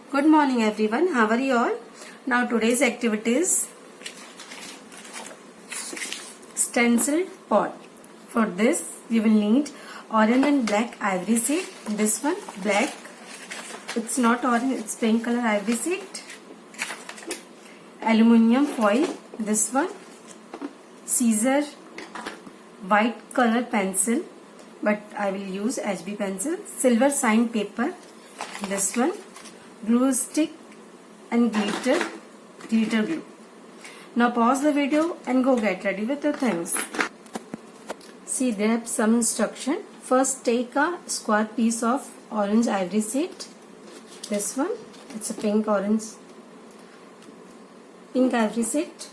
Good morning everyone. How are you all? Now today's activity is stencil pot. For this you will need orange and black ivory sheet. This one black. It's not orange, it's pink color ivory sheet. Aluminium foil. This one. Scissor. White color pencil, but I will use HB pencil. Silver sign paper. This one. Glue stick and glitter glue. Now pause the video and go get ready with your things. See, they have some instruction. First, take a square piece of orange ivory sheet. This one, it's a pink ivory sheet.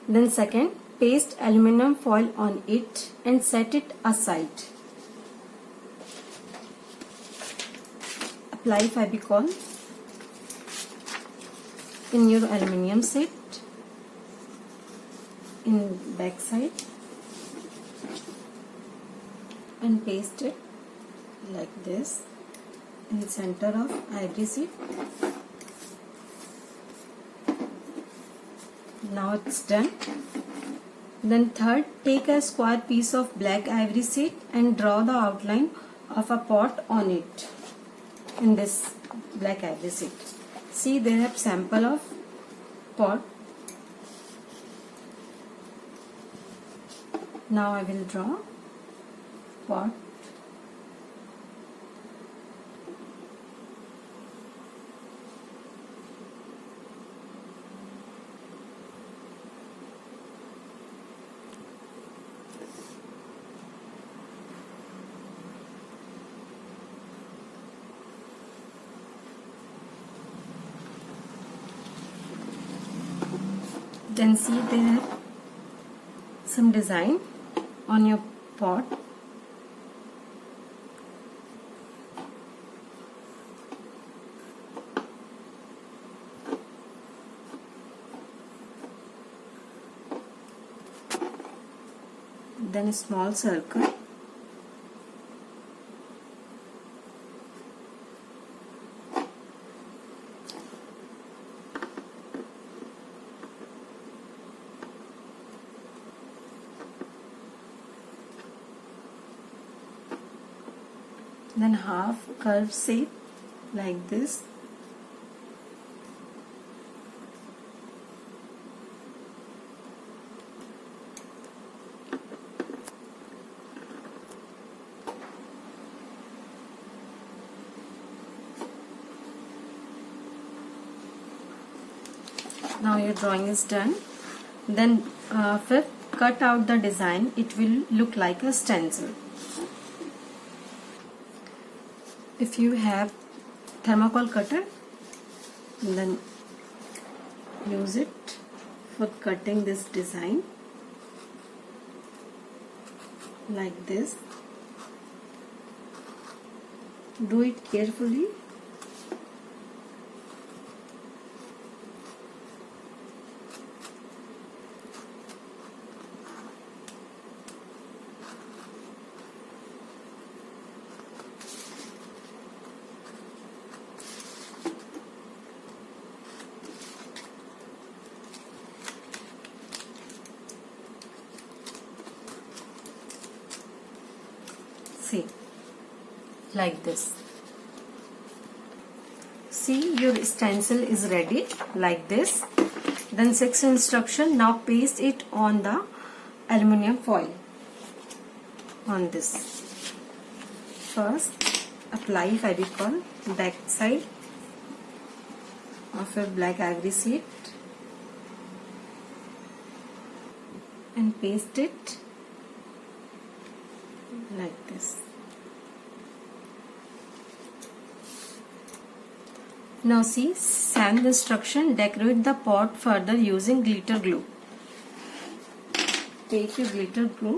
Then second, paste aluminum foil on it and set it aside. Apply Fevicol in your aluminium sheet in back side and paste it like this in center of ivory sheet. Now it's done. Then third, take a square piece of black ivory sheet and draw the outline of a pot on it in this black ivory sheet. See, they have sample of pot. Now I will draw pot. Then see, they have some design on your pot. Then a small circle. Then half curve shape like this. Now your drawing is done. Then fifth, cut out the design. It will look like a stencil. If you have thermocol cutter, then use it for cutting this design like this. Do it carefully. See, like this. See, your stencil is ready like this. Then sixth instruction, now paste it on the aluminium foil on this. First, apply Fevicol back side of your black ivory sheet and paste it like this. Now see, seventh instruction, decorate the pot further using glitter glue. Take your glitter glue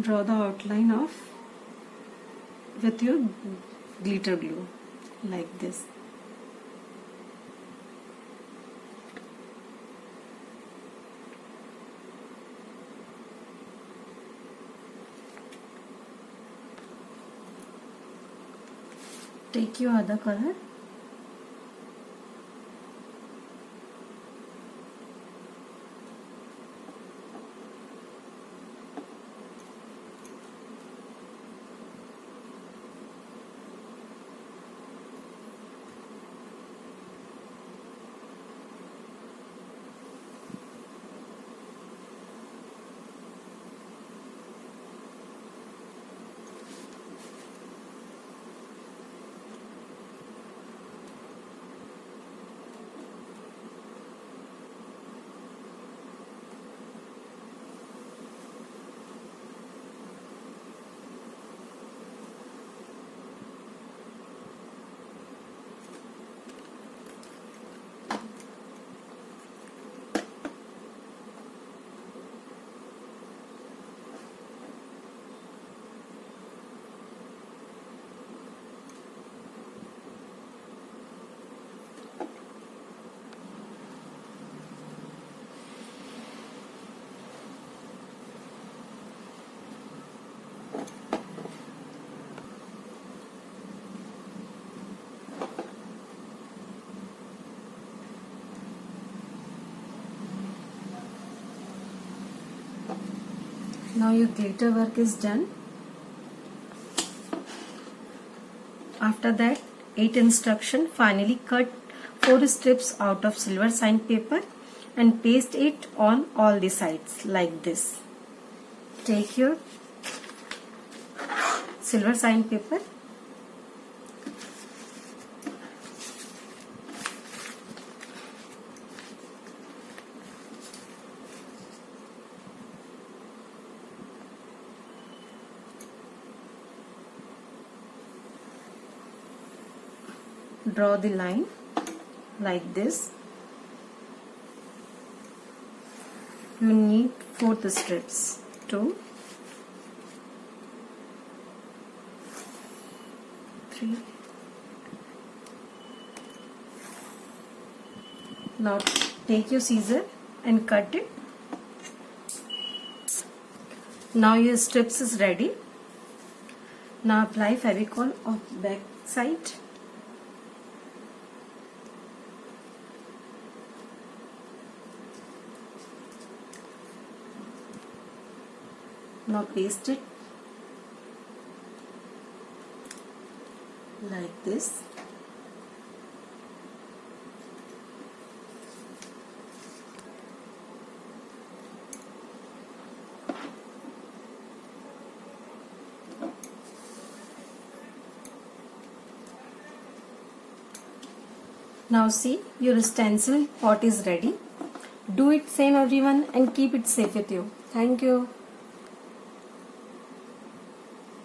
draw the outline of with your glitter glue like this. Take your other color. Now your glitter work is done. After that, 8 instruction, finally cut 4 strips out of silver sign paper and paste it on all the sides like this. Take your silver sign paper, draw the line like this. You need 4 strips. 2, 3. Now take your scissor and cut it. Now your strips is ready. Now apply Fevicol on back side. Now paste it like this. Now see, your stencil pot is ready. Do it same everyone and keep it safe with you. Thank you.